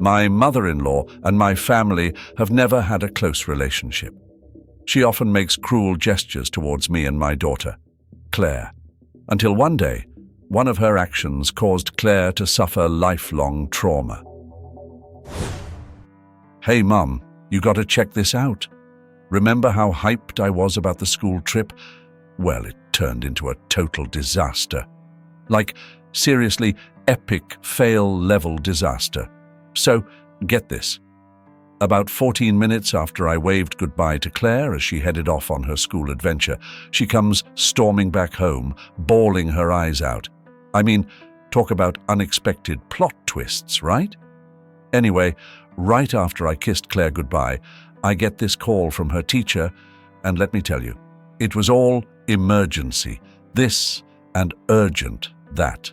My mother-in-law and my family have never had a close relationship. She often makes cruel gestures towards me and my daughter, Claire, until one day, one of her actions caused Claire to suffer lifelong trauma. Hey Mum, you gotta check this out. Remember how hyped I was about the school trip? Well, it turned into a total disaster. Like, seriously, epic fail-level disaster. So, get this. About 14 minutes after I waved goodbye to Claire as she headed off on her school adventure, she comes storming back home, bawling her eyes out. I mean, talk about unexpected plot twists, right? Anyway, right after I kissed Claire goodbye, I get this call from her teacher, and let me tell you, it was all emergency, this and urgent that.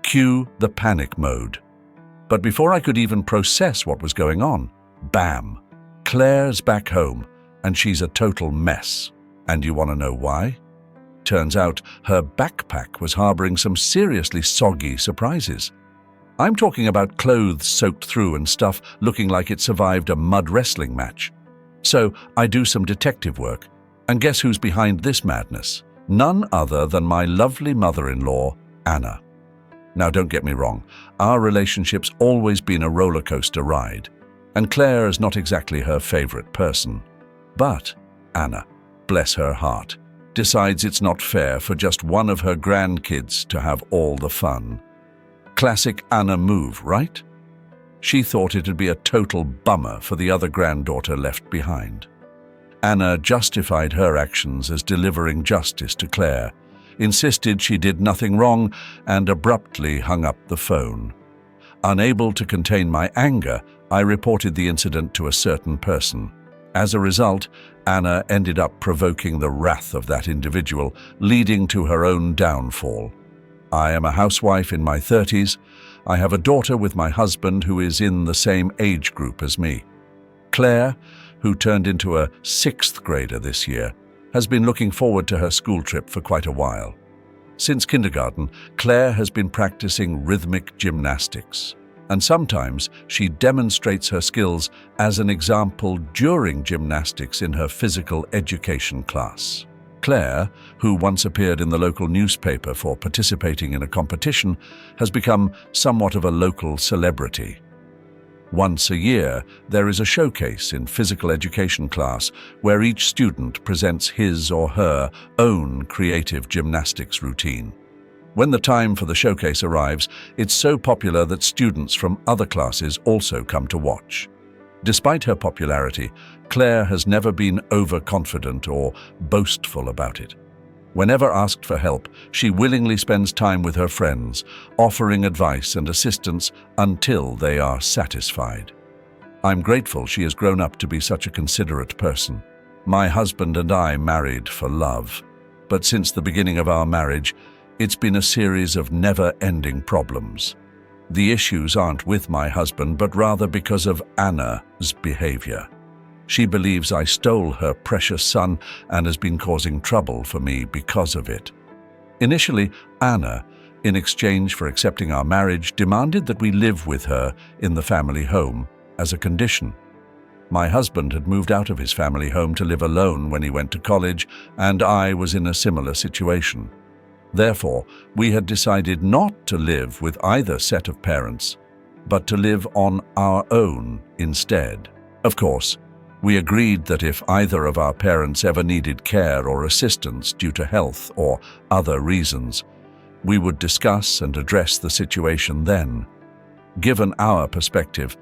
Cue the panic mode. But before I could even process what was going on, bam, Claire's back home, and she's a total mess. And you want to know why? Turns out her backpack was harboring some seriously soggy surprises. I'm talking about clothes soaked through and stuff looking like it survived a mud wrestling match. So I do some detective work, and guess who's behind this madness? None other than my lovely mother-in-law, Anna. Now don't get me wrong, our relationship's always been a roller coaster ride, and Claire is not exactly her favorite person. But Anna, bless her heart, decides it's not fair for just one of her grandkids to have all the fun. Classic Anna move, right? She thought it'd be a total bummer for the other granddaughter left behind. Anna justified her actions as delivering justice to Claire, insisted she did nothing wrong, and abruptly hung up the phone. Unable to contain my anger, I reported the incident to a certain person. As a result, Anna ended up provoking the wrath of that individual, leading to her own downfall. I am a housewife in my 30s. I have a daughter with my husband who is in the same age group as me. Claire, who turned into a 6th grader this year, has been looking forward to her school trip for quite a while. Since kindergarten, Claire has been practicing rhythmic gymnastics, and sometimes she demonstrates her skills as an example during gymnastics in her physical education class. Claire, who once appeared in the local newspaper for participating in a competition, has become somewhat of a local celebrity. Once a year, there is a showcase in physical education class where each student presents his or her own creative gymnastics routine. When the time for the showcase arrives, it's so popular that students from other classes also come to watch. Despite her popularity, Claire has never been overconfident or boastful about it. Whenever asked for help, she willingly spends time with her friends, offering advice and assistance until they are satisfied. I'm grateful she has grown up to be such a considerate person. My husband and I married for love, but since the beginning of our marriage, it's been a series of never-ending problems. The issues aren't with my husband, but rather because of Anna's behavior. She believes I stole her precious son and has been causing trouble for me because of it. Initially, Anna, in exchange for accepting our marriage, demanded that we live with her in the family home as a condition. My husband had moved out of his family home to live alone when he went to college, and I was in a similar situation. Therefore, we had decided not to live with either set of parents, but to live on our own instead. Of course, we agreed that if either of our parents ever needed care or assistance due to health or other reasons, we would discuss and address the situation then. Given our perspective,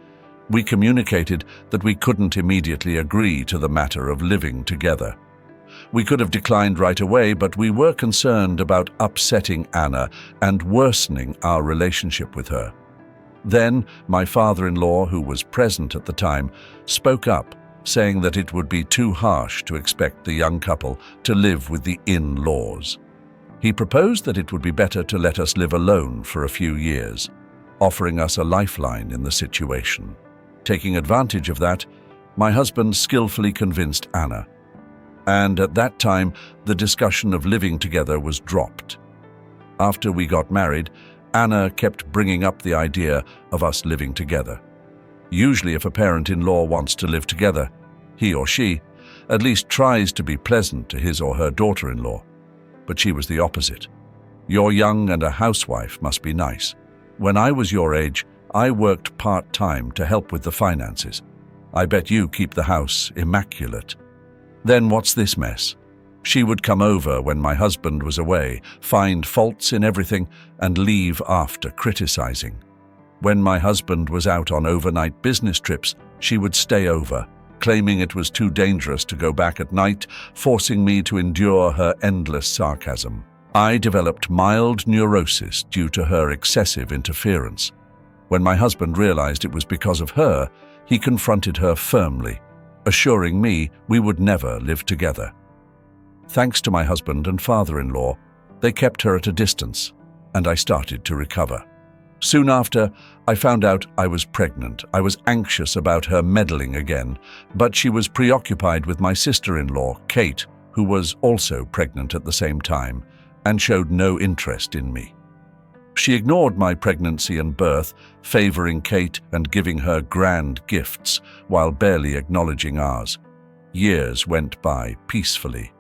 we communicated that we couldn't immediately agree to the matter of living together. We could have declined right away, but we were concerned about upsetting Anna and worsening our relationship with her. Then, my father-in-law, who was present at the time, spoke up, saying that it would be too harsh to expect the young couple to live with the in-laws. He proposed that it would be better to let us live alone for a few years, offering us a lifeline in the situation. Taking advantage of that, my husband skillfully convinced Anna, and at that time the discussion of living together was dropped. After we got married, Anna kept bringing up the idea of us living together. Usually, if a parent-in-law wants to live together, he or she at least tries to be pleasant to his or her daughter-in-law. But she was the opposite. You're young and a housewife must be nice. When I was your age, I worked part-time to help with the finances. I bet you keep the house immaculate. Then what's this mess? She would come over when my husband was away, find faults in everything, and leave after criticizing. When my husband was out on overnight business trips, she would stay over, claiming it was too dangerous to go back at night, forcing me to endure her endless sarcasm. I developed mild neurosis due to her excessive interference. When my husband realized it was because of her, he confronted her firmly, assuring me we would never live together. Thanks to my husband and father-in-law, they kept her at a distance, and I started to recover. Soon after, I found out I was pregnant. I was anxious about her meddling again, but she was preoccupied with my sister-in-law, Kate, who was also pregnant at the same time, and showed no interest in me. She ignored my pregnancy and birth, favoring Kate and giving her grand gifts, while barely acknowledging ours. Years went by peacefully.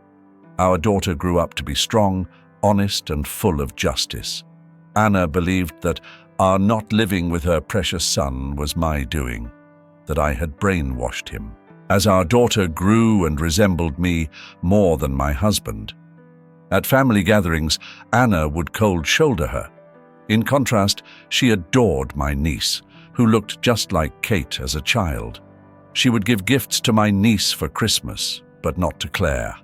Our daughter grew up to be strong, honest, and full of justice. Anna believed that our not living with her precious son was my doing, that I had brainwashed him. As our daughter grew and resembled me more than my husband, at family gatherings, Anna would cold shoulder her. In contrast, she adored my niece, who looked just like Kate as a child. She would give gifts to my niece for Christmas, but not to Claire.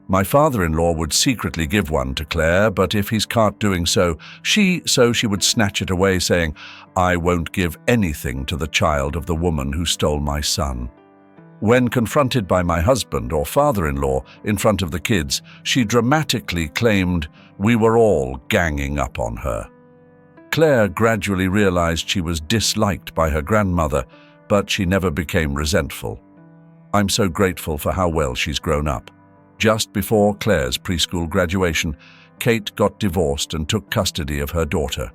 My father-in-law would secretly give one to Claire, but if he's caught doing so, she would snatch it away, saying, "I won't give anything to the child of the woman who stole my son." When confronted by my husband or father-in-law in front of the kids, she dramatically claimed we were all ganging up on her. Claire gradually realized she was disliked by her grandmother, but she never became resentful. I'm so grateful for how well she's grown up. Just before Claire's preschool graduation, Kate got divorced and took custody of her daughter.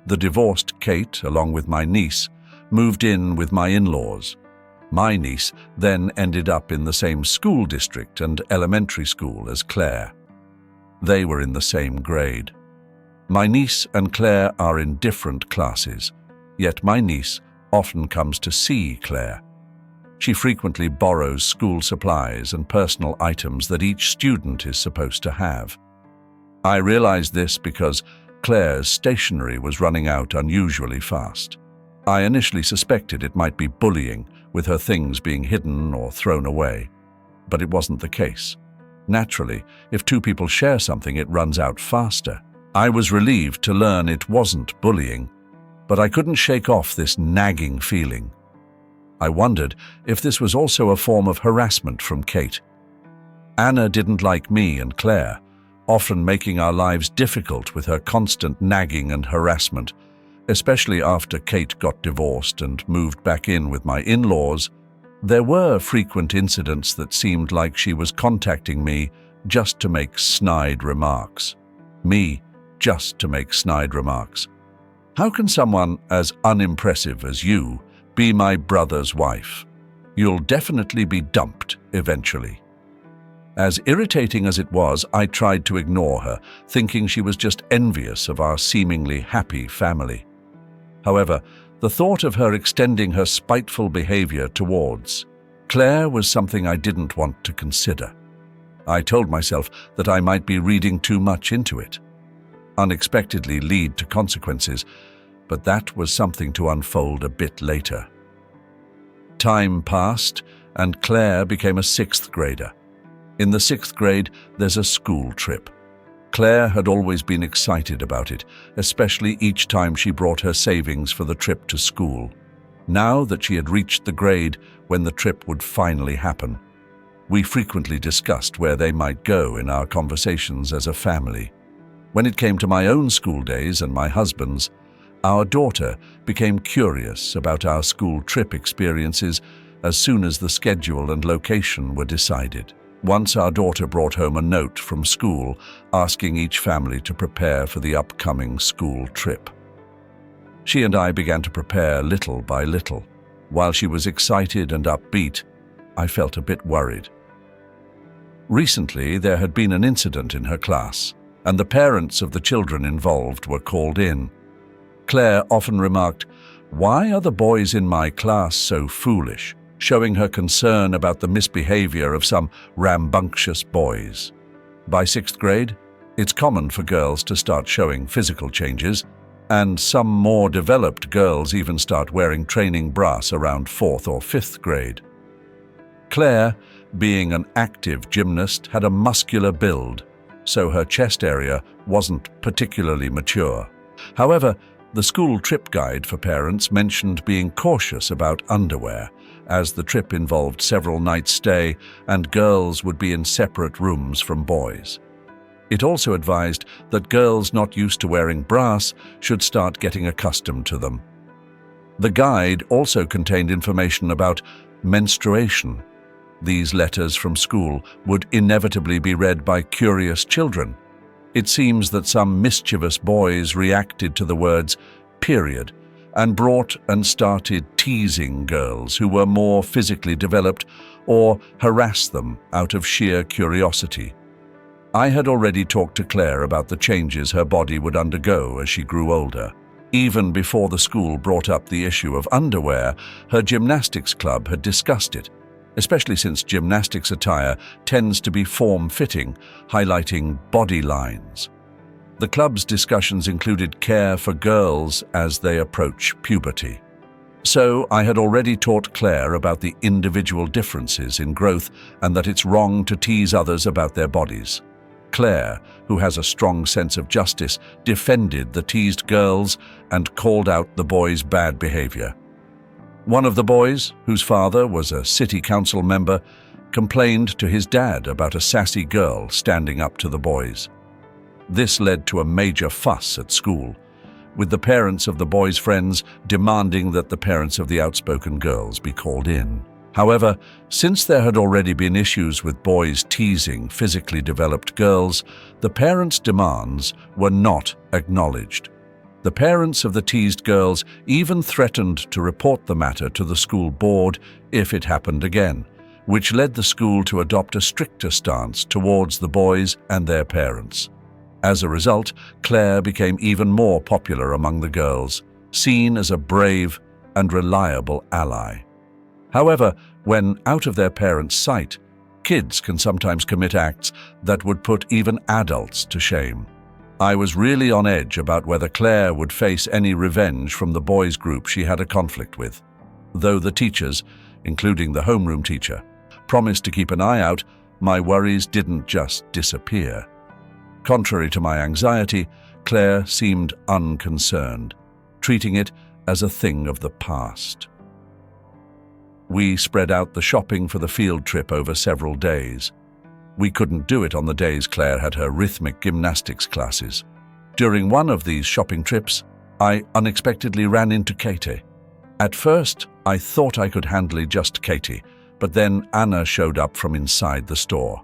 The divorced Kate, along with my niece, moved in with my in-laws. My niece then ended up in the same school district and elementary school as Claire. They were in the same grade. My niece and Claire are in different classes, yet my niece often comes to see Claire. She frequently borrows school supplies and personal items that each student is supposed to have. I realized this because Claire's stationery was running out unusually fast. I initially suspected it might be bullying, with her things being hidden or thrown away. But it wasn't the case. Naturally, if two people share something, it runs out faster. I was relieved to learn it wasn't bullying, but I couldn't shake off this nagging feeling. I wondered if this was also a form of harassment from Kate. Anna didn't like me and Claire, often making our lives difficult with her constant nagging and harassment, especially after Kate got divorced and moved back in with my in-laws. There were frequent incidents that seemed like she was contacting me just to make snide remarks. How can someone as unimpressive as you be my brother's wife? You'll definitely be dumped eventually. As irritating as it was, I tried to ignore her, thinking she was just envious of our seemingly happy family. However, the thought of her extending her spiteful behavior towards Claire was something I didn't want to consider. I told myself that I might be reading too much into it, unexpectedly lead to consequences, but that was something to unfold a bit later. Time passed, and Claire became a 6th grader. In the 6th grade, there's a school trip. Claire had always been excited about it, especially each time she brought her savings for the trip to school. Now that she had reached the grade when the trip would finally happen, we frequently discussed where they might go in our conversations as a family. When it came to my own school days and my husband's, our daughter became curious about our school trip experiences as soon as the schedule and location were decided. Once our daughter brought home a note from school asking each family to prepare for the upcoming school trip. She and I began to prepare little by little. While she was excited and upbeat, I felt a bit worried. Recently, there had been an incident in her class, and the parents of the children involved were called in. Claire often remarked, "Why are the boys in my class so foolish?" showing her concern about the misbehavior of some rambunctious boys. By 6th grade, it's common for girls to start showing physical changes, and some more developed girls even start wearing training bras around 4th or 5th grade. Claire, being an active gymnast, had a muscular build, so her chest area wasn't particularly mature. However, the school trip guide for parents mentioned being cautious about underwear, as the trip involved several nights' stay and girls would be in separate rooms from boys. It also advised that girls not used to wearing bras should start getting accustomed to them. The guide also contained information about menstruation. These letters from school would inevitably be read by curious children. It seems that some mischievous boys reacted to the words "period" and brought and started teasing girls who were more physically developed or harassed them out of sheer curiosity. I had already talked to Claire about the changes her body would undergo as she grew older. Even before the school brought up the issue of underwear, her gymnastics club had discussed it, especially since gymnastics attire tends to be form-fitting, highlighting body lines. The club's discussions included care for girls as they approach puberty. So I had already taught Claire about the individual differences in growth and that it's wrong to tease others about their bodies. Claire, who has a strong sense of justice, defended the teased girls and called out the boys' bad behavior. One of the boys, whose father was a city council member, complained to his dad about a sassy girl standing up to the boys. This led to a major fuss at school, with the parents of the boys' friends demanding that the parents of the outspoken girls be called in. However, since there had already been issues with boys teasing physically developed girls, the parents' demands were not acknowledged. The parents of the teased girls even threatened to report the matter to the school board if it happened again, which led the school to adopt a stricter stance towards the boys and their parents. As a result, Claire became even more popular among the girls, seen as a brave and reliable ally. However, when out of their parents' sight, kids can sometimes commit acts that would put even adults to shame. I was really on edge about whether Claire would face any revenge from the boys' group she had a conflict with. Though the teachers, including the homeroom teacher, promised to keep an eye out, my worries didn't just disappear. Contrary to my anxiety, Claire seemed unconcerned, treating it as a thing of the past. We spread out the shopping for the field trip over several days. We couldn't do it on the days Claire had her rhythmic gymnastics classes. During one of these shopping trips, I unexpectedly ran into Katie. At first, I thought I could handle just Katie, but then Anna showed up from inside the store.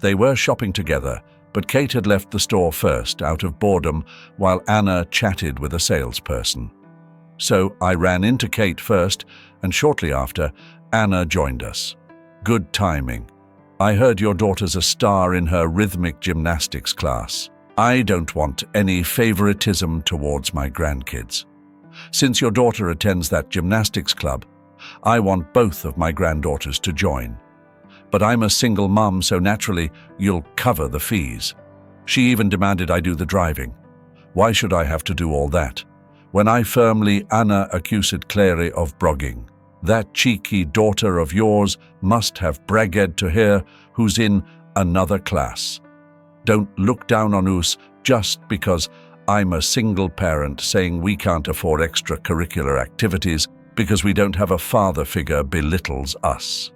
They were shopping together, but Kate had left the store first out of boredom while Anna chatted with a salesperson. So I ran into Kate first, and shortly after, Anna joined us. Good timing. I heard your daughter's a star in her rhythmic gymnastics class. I don't want any favoritism towards my grandkids. Since your daughter attends that gymnastics club, I want both of my granddaughters to join. But I'm a single mum, so naturally, you'll cover the fees. She even demanded I do the driving. Why should I have to do all that? When I firmly Anna accused Clary of brogging. That cheeky daughter of yours must have bragged to her who's in another class. Don't look down on us just because I'm a single parent saying we can't afford extracurricular activities because we don't have a father figure belittles us.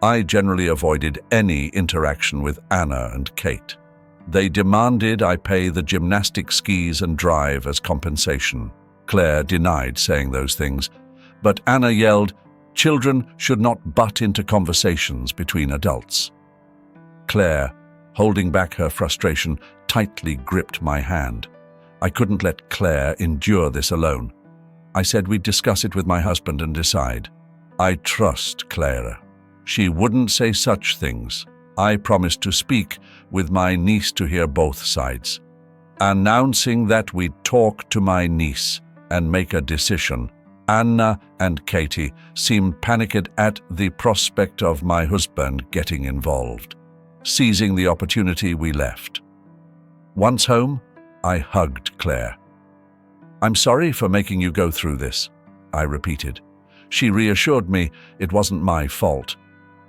I generally avoided any interaction with Anna and Kate. They demanded I pay the gymnastic skis and drive as compensation. Claire denied saying those things, but Anna yelled, "Children should not butt into conversations between adults." Claire, holding back her frustration, tightly gripped my hand. I couldn't let Claire endure this alone. I said we'd discuss it with my husband and decide. I trust Clara. She wouldn't say such things. I promised to speak with my niece to hear both sides. Announcing that we'd talk to my niece and make a decision, Anna and Katie seemed panicked at the prospect of my husband getting involved. Seizing the opportunity, we left. Once home, I hugged Claire. "I'm sorry for making you go through this," I repeated. She reassured me it wasn't my fault,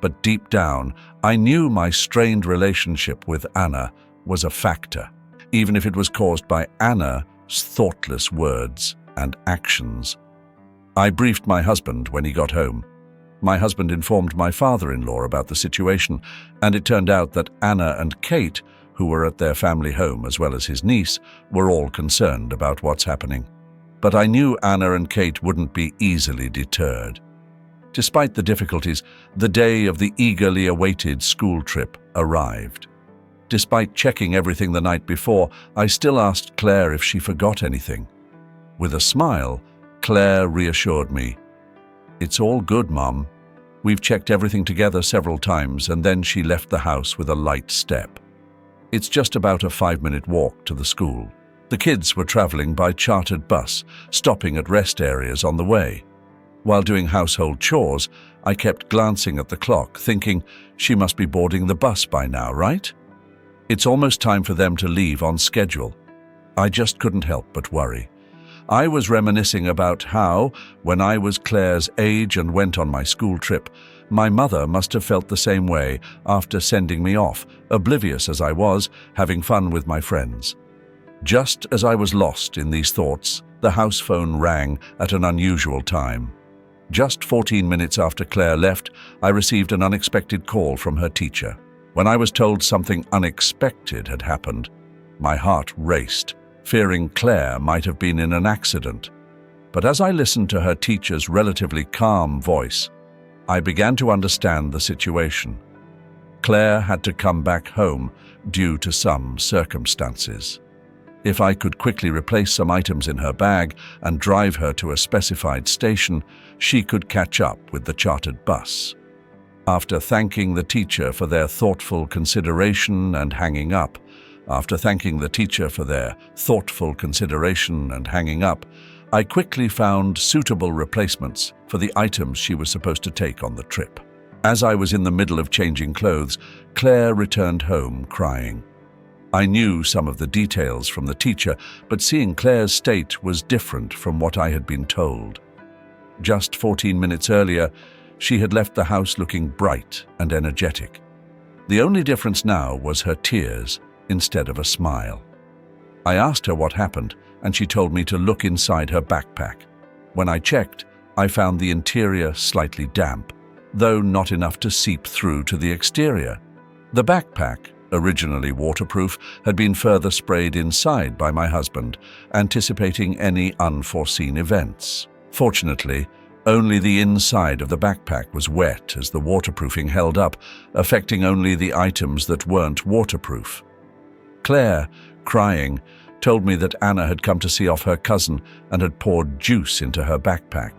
but deep down, I knew my strained relationship with Anna was a factor, even if it was caused by Anna's thoughtless words and actions. I briefed my husband when he got home. My husband informed my father-in-law about the situation, and it turned out that Anna and Kate, who were at their family home as well as his niece, were all concerned about what's happening. But I knew Anna and Kate wouldn't be easily deterred. Despite the difficulties, the day of the eagerly awaited school trip arrived. Despite checking everything the night before, I still asked Claire if she forgot anything. With a smile, Claire reassured me. "It's all good, Mom. We've checked everything together several times," and then she left the house with a light step. It's just about a 5-minute walk to the school. The kids were traveling by chartered bus, stopping at rest areas on the way. While doing household chores, I kept glancing at the clock, thinking she must be boarding the bus by now, right? It's almost time for them to leave on schedule. I just couldn't help but worry. I was reminiscing about how, when I was Claire's age and went on my school trip, my mother must have felt the same way after sending me off, oblivious as I was, having fun with my friends. Just as I was lost in these thoughts, the house phone rang at an unusual time. Just 14 minutes after Claire left, I received an unexpected call from her teacher. When I was told something unexpected had happened, my heart raced, fearing Claire might have been in an accident. But as I listened to her teacher's relatively calm voice, I began to understand the situation. Claire had to come back home due to some circumstances. If I could quickly replace some items in her bag and drive her to a specified station, she could catch up with the chartered bus. After thanking the teacher for their thoughtful consideration and hanging up, I quickly found suitable replacements for the items she was supposed to take on the trip. As I was in the middle of changing clothes, Claire returned home crying. I knew some of the details from the teacher, but seeing Claire's state was different from what I had been told. Just 14 minutes earlier, she had left the house looking bright and energetic. The only difference now was her tears instead of a smile. I asked her what happened, and she told me to look inside her backpack. When I checked, I found the interior slightly damp, though not enough to seep through to the exterior. The backpack, originally waterproof, had been further sprayed inside by my husband, anticipating any unforeseen events. Fortunately, only the inside of the backpack was wet as the waterproofing held up, affecting only the items that weren't waterproof. Claire, crying, told me that Anna had come to see off her cousin and had poured juice into her backpack.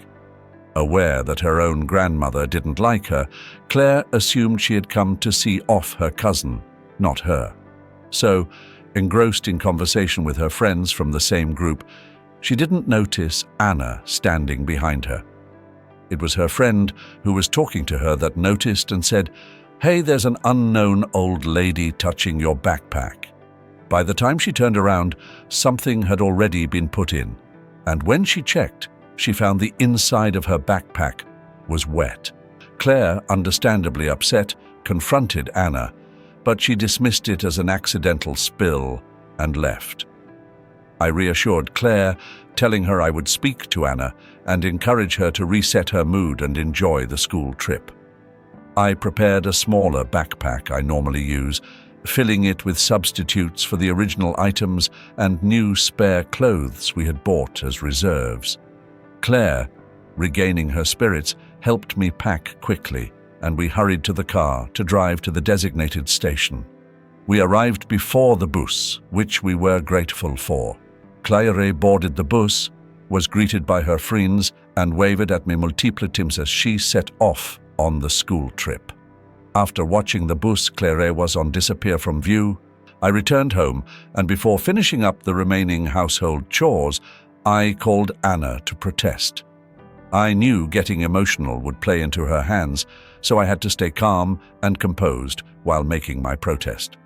Aware that her own grandmother didn't like her, Claire assumed she had come to see off her cousin, not her. So, engrossed in conversation with her friends from the same group, she didn't notice Anna standing behind her. It was her friend who was talking to her that noticed and said, "Hey, there's an unknown old lady touching your backpack." By the time she turned around, something had already been put in, and when she checked, she found the inside of her backpack was wet. Claire, understandably upset, confronted Anna, but she dismissed it as an accidental spill and left. I reassured Claire, telling her I would speak to Anna and encourage her to reset her mood and enjoy the school trip. I prepared a smaller backpack I normally use, filling it with substitutes for the original items and new spare clothes we had bought as reserves. Claire, regaining her spirits, helped me pack quickly, and we hurried to the car to drive to the designated station. We arrived before the bus, which we were grateful for. Claire boarded the bus, was greeted by her friends and waved at me multiple times as she set off on the school trip. After watching the bus, Claire was on disappear from view. I returned home, and before finishing up the remaining household chores, I called Anna to protest. I knew getting emotional would play into her hands, so I had to stay calm and composed while making my protest.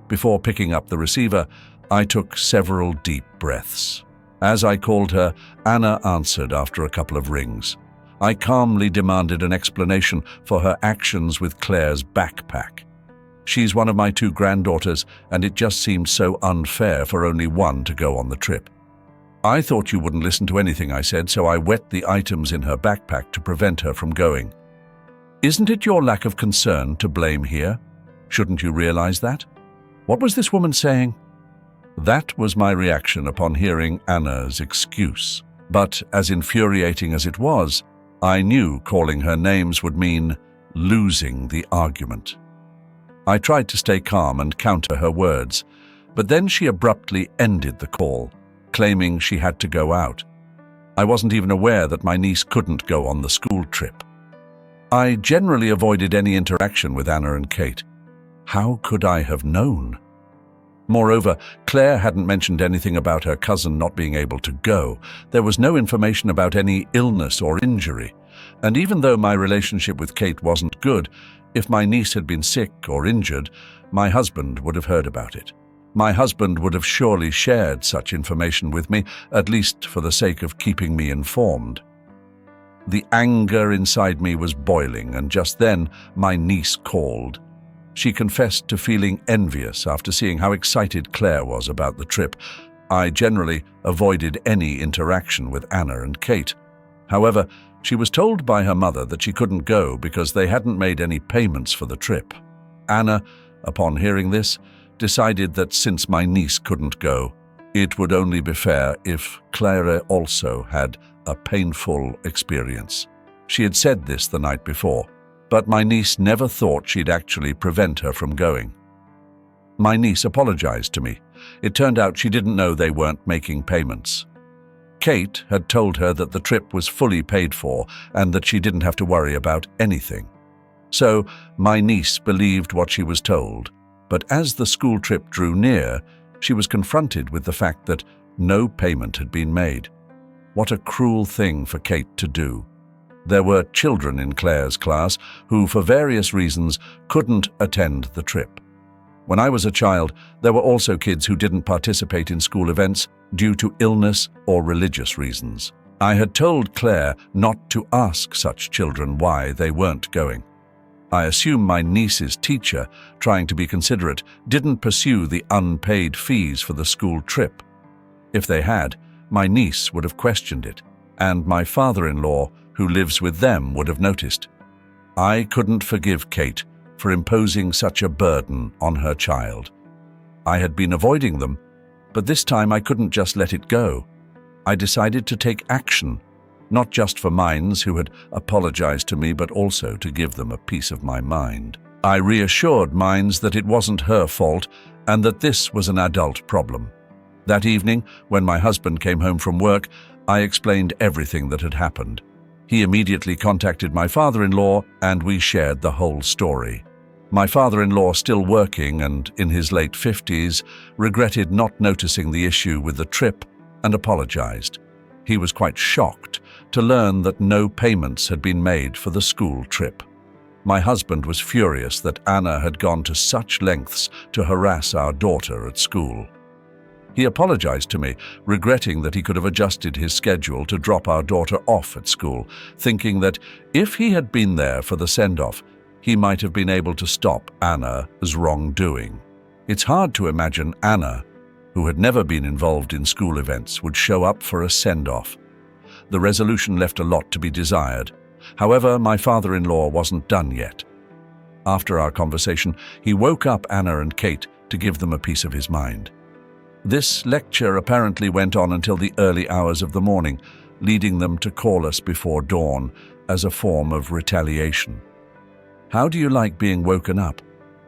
Before picking up the receiver, I took several deep breaths. As I called her, Anna answered after a couple of rings. I calmly demanded an explanation for her actions with Claire's backpack. She's one of my 2 granddaughters, and it just seemed so unfair for only one to go on the trip. I thought you wouldn't listen to anything I said, so I wet the items in her backpack to prevent her from going. Isn't it your lack of concern to blame here? Shouldn't you realize that? What was this woman saying? That was my reaction upon hearing Anna's excuse. But as infuriating as it was, I knew calling her names would mean losing the argument. I tried to stay calm and counter her words, but then she abruptly ended the call, claiming she had to go out. I wasn't even aware that my niece couldn't go on the school trip. I generally avoided any interaction with Anna and Kate. How could I have known? Moreover, Claire hadn't mentioned anything about her cousin not being able to go. There was no information about any illness or injury. And even though my relationship with Kate wasn't good, if my niece had been sick or injured, my husband would have heard about it. My husband would have surely shared such information with me, at least for the sake of keeping me informed. The anger inside me was boiling, and just then my niece called. She confessed to feeling envious after seeing how excited Claire was about the trip. I generally avoided any interaction with Anna and Kate. However, she was told by her mother that she couldn't go because they hadn't made any payments for the trip. Anna, upon hearing this, decided that since my niece couldn't go, it would only be fair if Claire also had a painful experience. She had said this the night before, but my niece never thought she'd actually prevent her from going. My niece apologized to me. It turned out she didn't know they weren't making payments. Kate had told her that the trip was fully paid for and that she didn't have to worry about anything. So my niece believed what she was told, but as the school trip drew near, she was confronted with the fact that no payment had been made. What a cruel thing for Kate to do. There were children in Claire's class who, for various reasons, couldn't attend the trip. When I was a child, there were also kids who didn't participate in school events due to illness or religious reasons. I had told Claire not to ask such children why they weren't going. I assume my niece's teacher, trying to be considerate, didn't pursue the unpaid fees for the school trip. If they had, my niece would have questioned it, and my father-in-law, who lives with them, would have noticed. I couldn't forgive Kate for imposing such a burden on her child. I had been avoiding them, but this time I couldn't just let it go. I decided to take action, not just for Mines, who had apologized to me, but also to give them a piece of my mind. I reassured Mines that it wasn't her fault and that this was an adult problem. That evening, when my husband came home from work, I explained everything that had happened. He immediately contacted my father-in-law, and we shared the whole story. My father-in-law, still working and in his late 50s, regretted not noticing the issue with the trip and apologized. He was quite shocked to learn that no payments had been made for the school trip. My husband was furious that Anna had gone to such lengths to harass our daughter at school. He apologized to me, regretting that he could have adjusted his schedule to drop our daughter off at school, thinking that if he had been there for the send-off, he might have been able to stop Anna's wrongdoing. It's hard to imagine Anna, who had never been involved in school events, would show up for a send-off. The resolution left a lot to be desired. However, my father-in-law wasn't done yet. After our conversation, he woke up Anna and Kate to give them a piece of his mind. This lecture apparently went on until the early hours of the morning, leading them to call us before dawn as a form of retaliation. How do you like being woken up?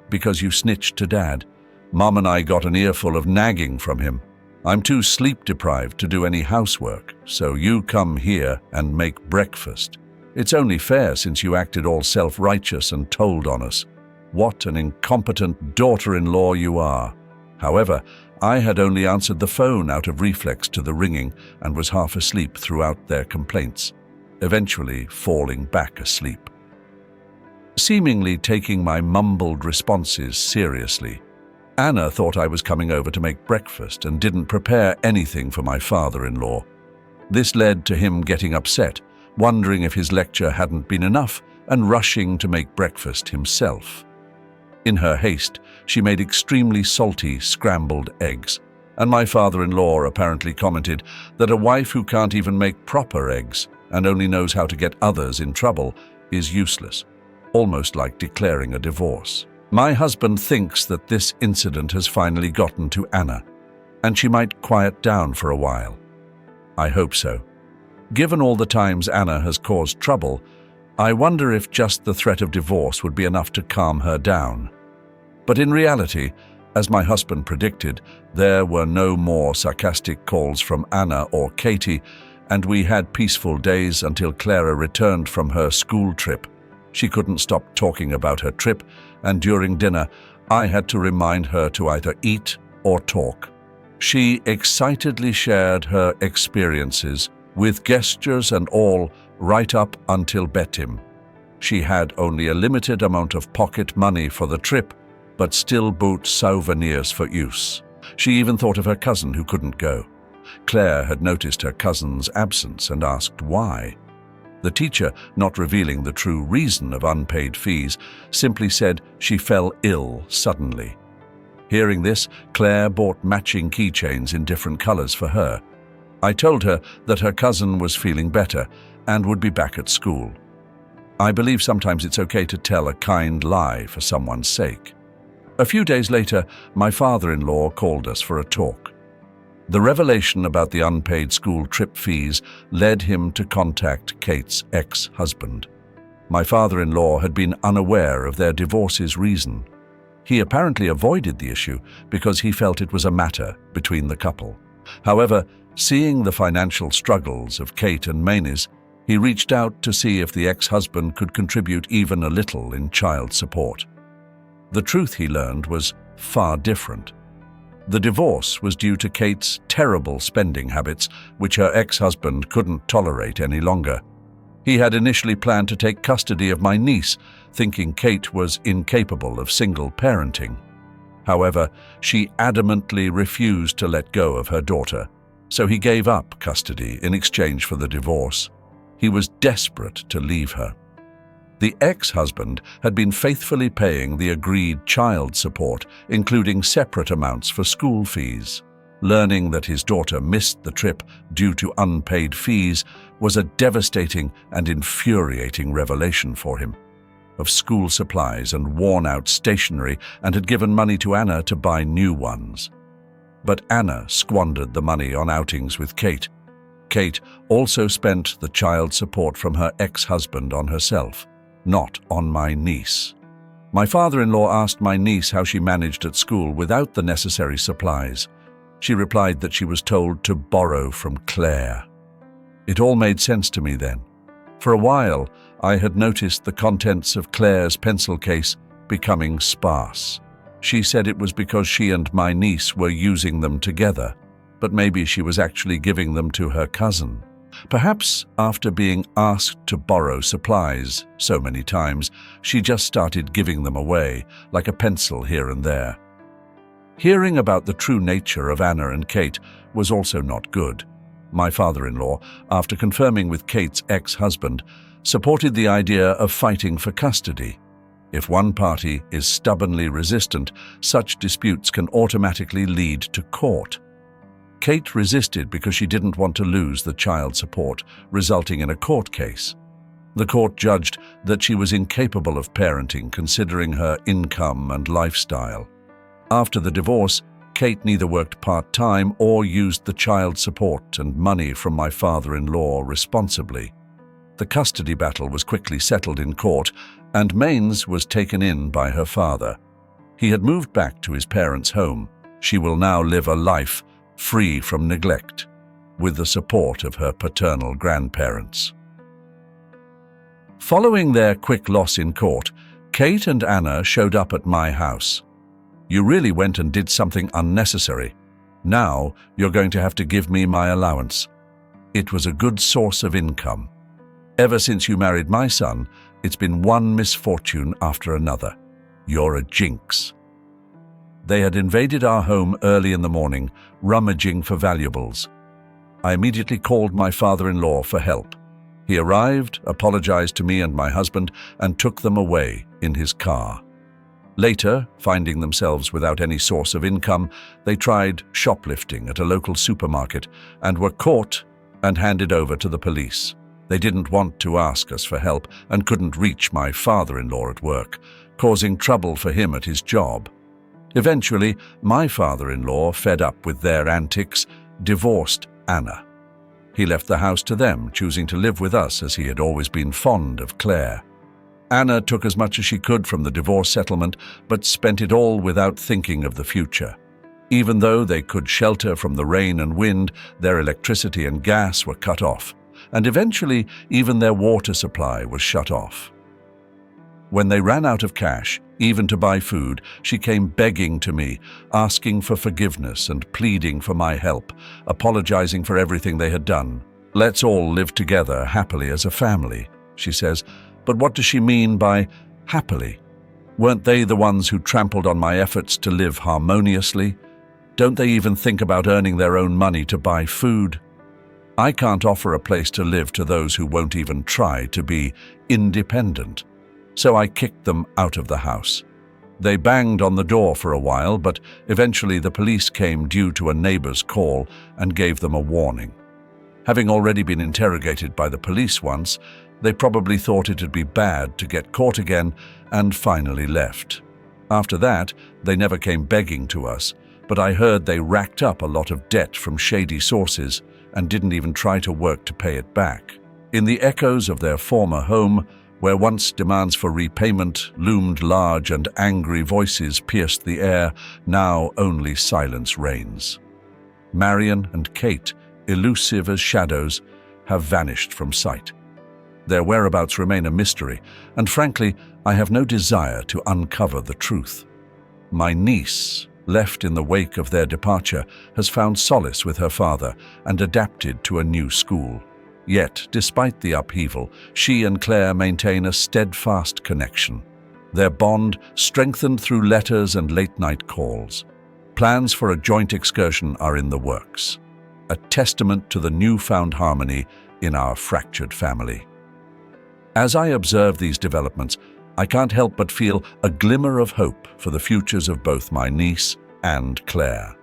Because you snitched to Dad. Mom and I got an earful of nagging from him. I'm too sleep-deprived to do any housework, so you come here and make breakfast. It's only fair since you acted all self-righteous and told on us. What an incompetent daughter-in-law you are." However, I had only answered the phone out of reflex to the ringing and was half asleep throughout their complaints, eventually falling back asleep. Seemingly taking my mumbled responses seriously, Anna thought I was coming over to make breakfast and didn't prepare anything for my father-in-law. This led to him getting upset, wondering if his lecture hadn't been enough, and rushing to make breakfast himself. In her haste, she made extremely salty scrambled eggs, and my father-in-law apparently commented that a wife who can't even make proper eggs and only knows how to get others in trouble is useless, almost like declaring a divorce. My husband thinks that this incident has finally gotten to Anna, and she might quiet down for a while. I hope so. Given all the times Anna has caused trouble, I wonder if just the threat of divorce would be enough to calm her down. But in reality, as my husband predicted, there were no more sarcastic calls from Anna or Katie, and we had peaceful days until Clara returned from her school trip. She couldn't stop talking about her trip, and during dinner, I had to remind her to either eat or talk. She excitedly shared her experiences, with gestures and all, right up until bedtime. She had only a limited amount of pocket money for the trip, but still bought souvenirs for use. She even thought of her cousin who couldn't go. Claire had noticed her cousin's absence and asked why. The teacher, not revealing the true reason of unpaid fees, simply said she fell ill suddenly. Hearing this, Claire bought matching keychains in different colors for her. I told her that her cousin was feeling better and would be back at school. I believe sometimes it's okay to tell a kind lie for someone's sake. A few days later, my father-in-law called us for a talk. The revelation about the unpaid school trip fees led him to contact Kate's ex-husband. My father-in-law had been unaware of their divorce's reason. He apparently avoided the issue because he felt it was a matter between the couple. However, seeing the financial struggles of Kate and Maynes, he reached out to see if the ex-husband could contribute even a little in child support. The truth, he learned, was far different. The divorce was due to Kate's terrible spending habits, which her ex-husband couldn't tolerate any longer. He had initially planned to take custody of my niece, thinking Kate was incapable of single parenting. However, she adamantly refused to let go of her daughter, so he gave up custody in exchange for the divorce. He was desperate to leave her. The ex-husband had been faithfully paying the agreed child support, including separate amounts for school fees. Learning that his daughter missed the trip due to unpaid fees was a devastating and infuriating revelation for him. Of school supplies and worn-out stationery, and had given money to Anna to buy new ones. But Anna squandered the money on outings with Kate. Kate also spent the child support from her ex-husband on herself, not on my niece. My father-in-law asked my niece how she managed at school without the necessary supplies. She replied that she was told to borrow from Claire. It all made sense to me then. For a while, I had noticed the contents of Claire's pencil case becoming sparse. She said it was because she and my niece were using them together, but maybe she was actually giving them to her cousin. Perhaps after being asked to borrow supplies so many times, she just started giving them away, like a pencil here and there. Hearing about the true nature of Anna and Kate was also not good. My father-in-law, after confirming with Kate's ex-husband, supported the idea of fighting for custody. If one party is stubbornly resistant, such disputes can automatically lead to court. Kate resisted because she didn't want to lose the child support, resulting in a court case. The court judged that she was incapable of parenting considering her income and lifestyle. After the divorce, Kate neither worked part-time or used the child support and money from my father-in-law responsibly. The custody battle was quickly settled in court, and Maynes was taken in by her father. He had moved back to his parents' home. She will now live a life free from neglect, with the support of her paternal grandparents. Following their quick loss in court, Kate and Anna showed up at my house. "You really went and did something unnecessary. Now you're going to have to give me my allowance. It was a good source of income. Ever since you married my son, it's been one misfortune after another. You're a jinx." They had invaded our home early in the morning, rummaging for valuables. I immediately called my father-in-law for help. He arrived, apologized to me and my husband, and took them away in his car. Later, finding themselves without any source of income, they tried shoplifting at a local supermarket and were caught and handed over to the police. They didn't want to ask us for help and couldn't reach my father-in-law at work, causing trouble for him at his job. Eventually, my father-in-law, fed up with their antics, divorced Anna. He left the house to them, choosing to live with us as he had always been fond of Claire. Anna took as much as she could from the divorce settlement, but spent it all without thinking of the future. Even though they could shelter from the rain and wind, their electricity and gas were cut off, and eventually even their water supply was shut off. When they ran out of cash, even to buy food, she came begging to me, asking for forgiveness and pleading for my help, apologizing for everything they had done. "Let's all live together happily as a family," she says. But what does she mean by happily? Weren't they the ones who trampled on my efforts to live harmoniously? Don't they even think about earning their own money to buy food? I can't offer a place to live to those who won't even try to be independent. So I kicked them out of the house. They banged on the door for a while, but eventually the police came due to a neighbor's call and gave them a warning. Having already been interrogated by the police once, they probably thought it'd be bad to get caught again and finally left. After that, they never came begging to us, but I heard they racked up a lot of debt from shady sources and didn't even try to work to pay it back. In the echoes of their former home, where once demands for repayment loomed large and angry voices pierced the air, now only silence reigns. Marion and Kate, elusive as shadows, have vanished from sight. Their whereabouts remain a mystery, and frankly, I have no desire to uncover the truth. My niece, left in the wake of their departure, has found solace with her father and adapted to a new school. Yet, despite the upheaval, she and Claire maintain a steadfast connection. Their bond strengthened through letters and late-night calls. Plans for a joint excursion are in the works, a testament to the newfound harmony in our fractured family. As I observe these developments, I can't help but feel a glimmer of hope for the futures of both my niece and Claire.